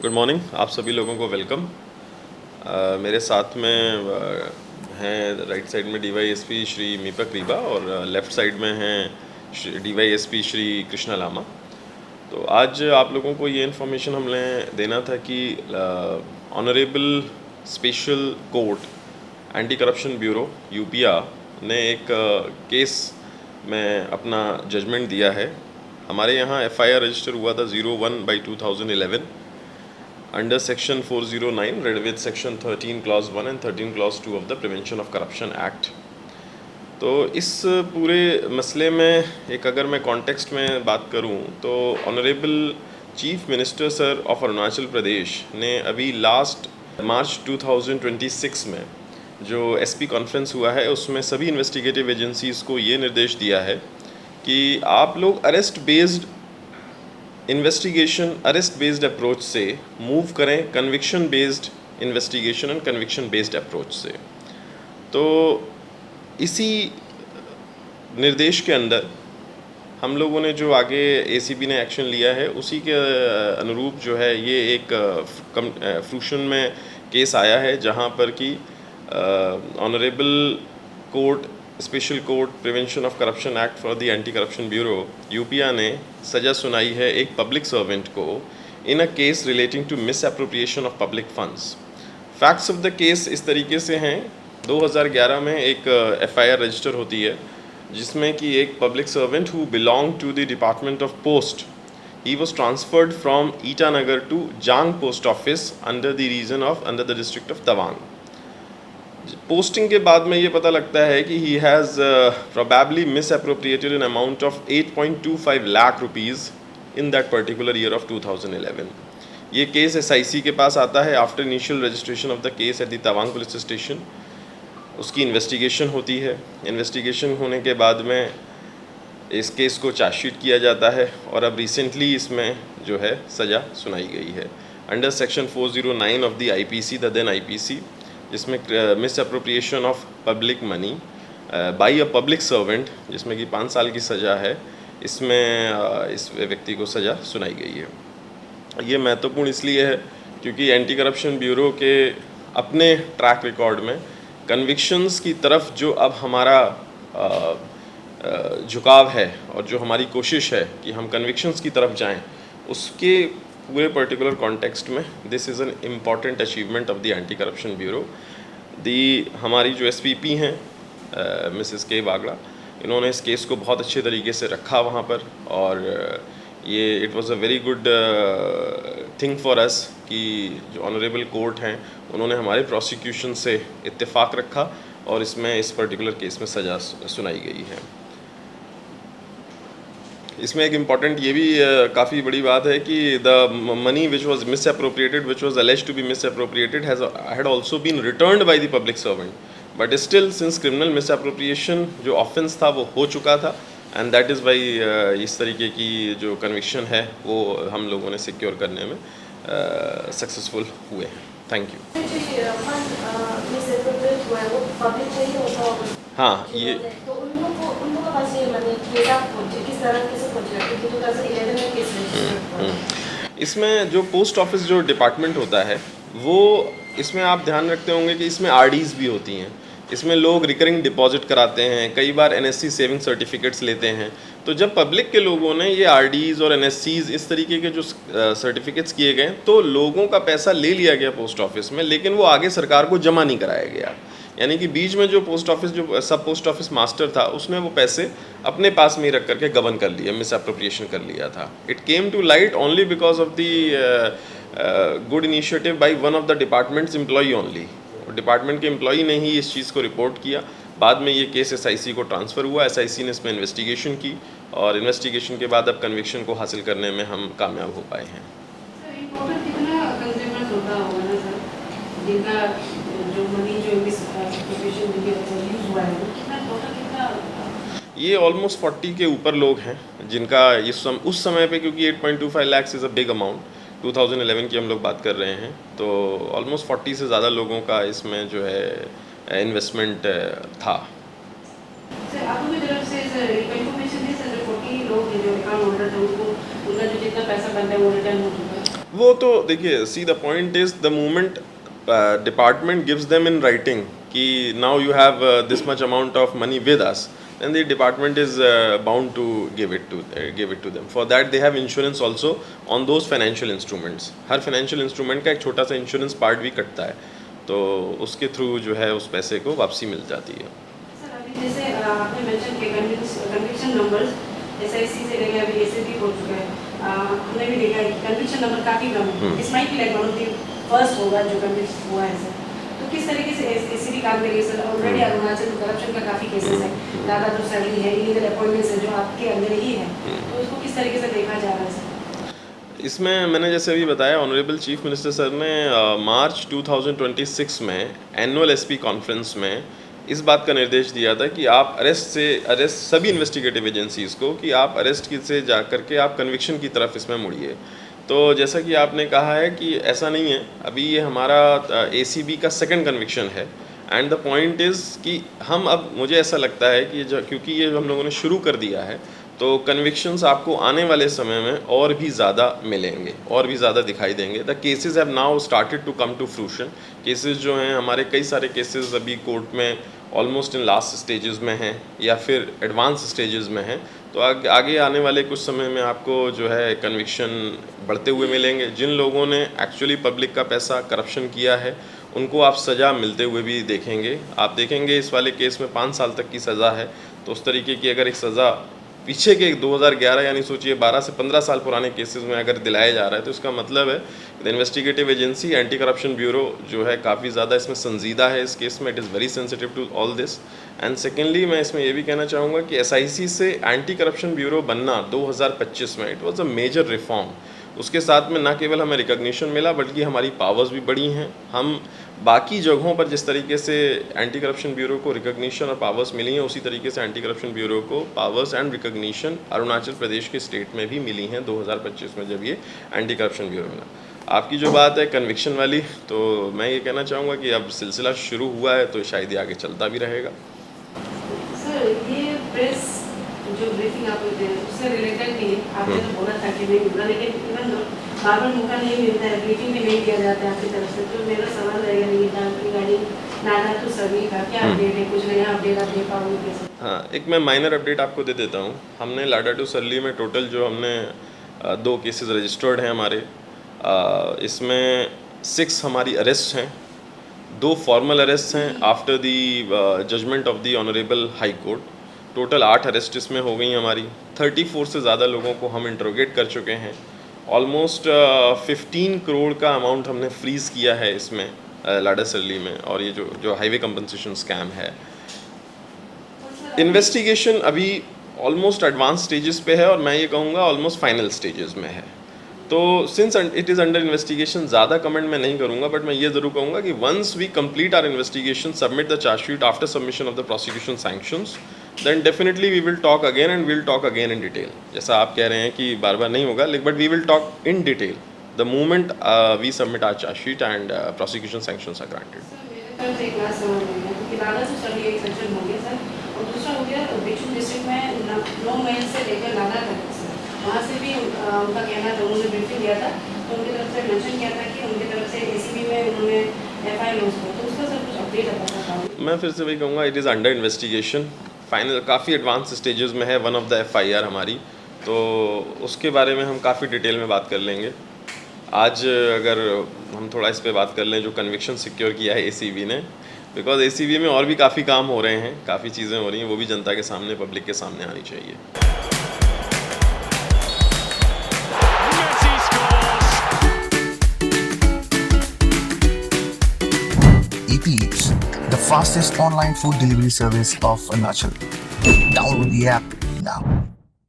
Good morning, आप सभी लोगों को वेलकम। मेरे साथ में हैं राइट साइड में डीवाईएसपी श्री मीपक रीबा और लेफ़्ट साइड में हैं डीवाईएसपी श्री कृष्णा लामा। तो आज आप लोगों को ये इन्फॉर्मेशन हमने देना था कि honourable special court anti corruption bureau यूपिया ने एक केस में अपना जजमेंट दिया है। हमारे यहाँ एफआईआर रजिस्टर हुआ था 01/2011 under section 409 read with section 13 clause 1 and 13 clause 2 of the prevention of corruption act. तो इस पूरे मसले में एक अगर मैं कॉन्टेक्स्ट में बात करूं तो honourable chief minister sir of Arunachal Pradesh ने अभी लास्ट मार्च 2026 में जो एसपी कॉन्फ्रेंस हुआ है उसमें सभी इन्वेस्टिगेटिव एजेंसीज़ को ये निर्देश दिया है कि आप लोग arrest based investigation arrest based approach से मूव करें conviction based investigation and conviction based approach से। तो इसी निर्देश के अंदर हम लोगों ने जो आगे एसीबी ने एक्शन लिया है उसी के अनुरूप जो है ये एक फ्रूशन में केस आया है जहां पर कि honourable court special court prevention of corruption act for the anti corruption bureau यूपिया ने सज़ा सुनाई है एक पब्लिक सर्वेंट को in a case relating to misappropriation of public funds. Facts of the case इस तरीके से हैं। 2011 में एक एफआईआर रजिस्टर होती है जिसमें कि एक public servant who belong to the department of post he was transferred from Itanagar to Jang post office under the district of Tawang. Posting के बाद में ये पता लगता है कि he has probably misappropriated an amount of 8.25 lakh rupees in that particular year of 2011। ये case SIC के पास आता है after initial registration of the case at the Tawang police station. उसकी इन्वेस्टिगेशन होती है। इन्वेस्टिगेशन होने के बाद में इस केस को चार्जशीट किया जाता है और अब रिसेंटली इसमें जो है सज़ा सुनाई गई है under section 409 of the IPC, the then IPC, जिसमें misappropriation of public money by a public servant जिसमें कि 5 साल की सज़ा है। इसमें इस व्यक्ति को सज़ा सुनाई गई है। ये महत्वपूर्ण इसलिए है क्योंकि एंटी करप्शन ब्यूरो के अपने ट्रैक रिकॉर्ड में कन्विक्शंस की तरफ जो अब हमारा झुकाव है और जो हमारी कोशिश है कि हम कन्विक्शंस की तरफ जाएं, उसके पूरे पर्टिकुलर कॉन्टेक्स्ट में this is an important achievement of the anti corruption bureau. हमारी जो एसपीपी हैं मिसेस के बागड़ा, इन्होंने इस केस को बहुत अच्छे तरीके से रखा वहाँ पर और ये it was a very good thing for us कि जो ऑनरेबल कोर्ट हैं उन्होंने हमारे प्रोसिक्यूशन से इत्तेफाक रखा और इसमें इस पर्टिकुलर केस में सज़ा सुनाई गई है। इसमें एक इम्पॉर्टेंट ये भी काफ़ी बड़ी बात है कि the money which was misappropriated which was alleged to be misappropriated had also been returned by the public servant, but still since criminal misappropriation जो ऑफेंस था वो हो चुका था एंड दैट इज़ वाई इस तरीके की जो कन्विक्शन है वो हम लोगों ने सिक्योर करने में सक्सेसफुल हुए हैं। Thank you. हाँ, ये इसमें जो पोस्ट ऑफिस जो डिपार्टमेंट होता है वो इसमें आप ध्यान रखते होंगे कि इसमें आरडीज़ भी होती हैं। इसमें लोग रिकरिंग डिपॉजिट कराते हैं, कई बार एनएससी सेविंग सर्टिफिकेट्स लेते हैं। तो जब पब्लिक के लोगों ने ये आरडीज़ और एनएससीज इस तरीके के जो सर्टिफिकेट्स किए गए तो लोगों का पैसा ले लिया गया पोस्ट ऑफिस में, लेकिन वो आगे सरकार को जमा नहीं कराया गया। यानी कि बीच में जो पोस्ट ऑफिस जो सब पोस्ट ऑफिस मास्टर था उसने वो पैसे अपने पास में ही रख करके गबन कर लिया, मिस अप्रोप्रिएशन कर लिया था। It came to light only because of the good initiative by one of the departments employee only. Department के एम्प्लॉई ने ही इस चीज़ को रिपोर्ट किया। बाद में ये केस एसआईसी को ट्रांसफ़र हुआ, एसआईसी ने इसमें इन्वेस्टिगेशन की और इन्वेस्टिगेशन के बाद अब कन्विक्शन को हासिल करने में हम कामयाब हो पाए हैं। ये ऑलमोस्ट 40 के ऊपर लोग हैं जिनका उस समय पे, क्योंकि 8.25 lakh is a big amount, 2011 की हम लोग बात कर रहे हैं, तो ऑलमोस्ट 40 से ज़्यादा लोगों का इसमें जो है इन्वेस्टमेंट था। वो तो देखिए, see the point is the moment department gives them in writing कि now you have this much amount of money with us, then the department is bound to give it to them. For that they have insurance also on those financial instruments. Her financial instrument का एक छोटा सा insurance part भी कटता है, तो उसके through जो है उस पैसे को वापसी मिल जाती है। सर अभी जैसे आपने मेंशन किया कन्विक्शन नंबर्स एसआईसी से लेकर अभी एसएबी हो चुका है, हमने भी देखा है कि कन्विक्शन नंबर काफ़ी कम है। इस might be like one of the first होगा जो कन्विक्ट हुआ है सर, तो किस तरीके से एसएबी काम करेगी सर? ऑलरेडी अरुणाचल में करप्शन का काफ़ी केसेस है, ज़्यादा जो सैलरी है, इलीगल अपॉइंटमेंट्स है जो आपके अंदर ही है, तो उसको किस तरीके से देखा जा रहा है सर? इसमें मैंने जैसे अभी बताया, ऑनरेबल चीफ मिनिस्टर सर ने मार्च 2026 में एनुअल एसपी कॉन्फ्रेंस में इस बात का निर्देश दिया था कि आप अरेस्ट सभी इन्वेस्टिगेटिव एजेंसीज़ को कि आप अरेस्ट से जा कर के आप कन्विक्शन की तरफ इसमें मुड़िए। तो जैसा कि आपने कहा है कि ऐसा नहीं है, अभी ये हमारा एसीबी का सेकंड कन्विक्शन है, एंड द पॉइंट इज़ कि हम अब, मुझे ऐसा लगता है कि क्योंकि ये हम लोगों ने शुरू कर दिया है, तो कन्विक्शंस आपको आने वाले समय में और भी ज़्यादा मिलेंगे, और भी ज़्यादा दिखाई देंगे। The cases have now started to come to fruition. Cases जो हैं हमारे, कई सारे केसेस अभी कोर्ट में ऑलमोस्ट इन लास्ट स्टेजेस में हैं या फिर एडवांस स्टेजेस में हैं, तो आगे आने वाले कुछ समय में आपको जो है कन्विक्शन बढ़ते हुए मिलेंगे। जिन लोगों ने एक्चुअली पब्लिक का पैसा करप्शन किया है उनको आप सज़ा मिलते हुए भी देखेंगे। आप देखेंगे इस वाले केस में 5 साल तक की सज़ा है, तो उस तरीके की अगर एक सज़ा पीछे के 2011 यानी सोचिए 12 से 15 साल पुराने केसेस में अगर दिलाया जा रहा है, तो इसका मतलब है the investigative agency anti corruption bureau जो है काफ़ी ज़्यादा इसमें संजीदा है इस केस में। It is very sensitive to all this. And secondly मैं इसमें ये भी कहना चाहूँगा कि एसआईसी से एंटी करप्शन ब्यूरो बनना 2025 में it was a major reform. उसके साथ में ना केवल हमें रिकॉग्निशन मिला बल्कि हमारी पावर्स भी बढ़ी हैं। हम बाकी जगहों पर जिस तरीके से एंटी करप्शन ब्यूरो को रिकॉग्निशन और पावर्स मिली हैं, उसी तरीके से एंटी करप्शन ब्यूरो को powers and recognition Arunachal Pradesh के स्टेट में भी मिली हैं 2025 में, जब ये एंटी करप्शन ब्यूरो मिला। आपकी जो बात है कन्विक्शन वाली, तो मैं ये कहना चाहूँगा कि अब सिलसिला शुरू हुआ है तो शायद ये आगे चलता भी रहेगा। सर ये प्रेस जो ब्रीफिंग आप देते हैं उससे रिलेटेड भी आपने तो बोला था कि नहीं मिला, लेकिन इवन बार बार मौका नहीं मिलता है, ब्रीफिंग भी नहीं दिया जाता है आपकी तरफ से, तो मेरा सवाल रहेगा रिगार्डिंग नाडा टू सभी का क्या अपडेट है? कुछ नया अपडेट आप दे पाओगे कैसे? हाँ, एक मैं माइनर अपडेट आपको दे देता हूँ। हमने लाडा टू सरली में टोटल जो हमने 2 केसेस रजिस्टर्ड हैं हमारे, इसमें 6 हमारी अरेस्ट हैं, 2 फॉर्मल अरेस्ट हैं after the judgment of the honourable high court. Total 8 arrest इसमें हो गई हमारी। 34 से ज़्यादा लोगों को हम इंट्रोगेट कर चुके हैं। ऑलमोस्ट 15 करोड़ का अमाउंट हमने फ्रीज़ किया है इसमें लाडा सरली में। और ये जो हाईवे कंपनसेशन स्कैम है, इन्वेस्टिगेशन अभी ऑलमोस्ट एडवांस स्टेजेस पे है और मैं ये कहूँगा ऑलमोस्ट फाइनल स्टेजेस में है। तो since it is under investigation, ज़्यादा कमेंट मैं नहीं करूँगा, बट मैं ये ज़रूर कहूँगा कि once we complete our investigation, submit the chargesheet after submission of the prosecution sanctions, then definitely we will talk again and we'll talk again in detail. जैसा आप कह रहे हैं कि बार बार नहीं होगा, but we will talk in detail the moment we submit our chargesheet and prosecution sanctions are granted. Sir मेरे तरफ से एक लास्ट सवाल है कि लाडा टू सरली एक सेक्शन हो गया सर, और दूसरा हो गया बिचू डिस्ट्रिक्ट में 9 मई से लेकर लाडा तक सर, वहाँ से भी उनका कहना था, उन्होंने ब्रीफिंग दिया था तो उनकी तरफ से मेंशन किया था कि उनकी तरफ से एसीबी में उन्होंने एफआईआर लॉन्च किया, तो उसका सर कुछ अपडेट है पता? मैं फिर से वही कहूँगा, it is under investigation, final काफ़ी एडवांस स्टेजेस में है वन ऑफ द एफआईआर हमारी, तो उसके बारे में हम काफ़ी डिटेल में बात कर लेंगे। आज अगर हम थोड़ा इस पे बात कर लें, जो कन्विक्शन सिक्योर किया है एसीबी ने, बिकॉज एसीबी में और भी काफ़ी काम हो रहे हैं, काफ़ी चीज़ें हो रही हैं, वो भी जनता के सामने, पब्लिक के सामने आनी चाहिए। Eat Eats, the fastest online food delivery service of Arunachal. Download the app now.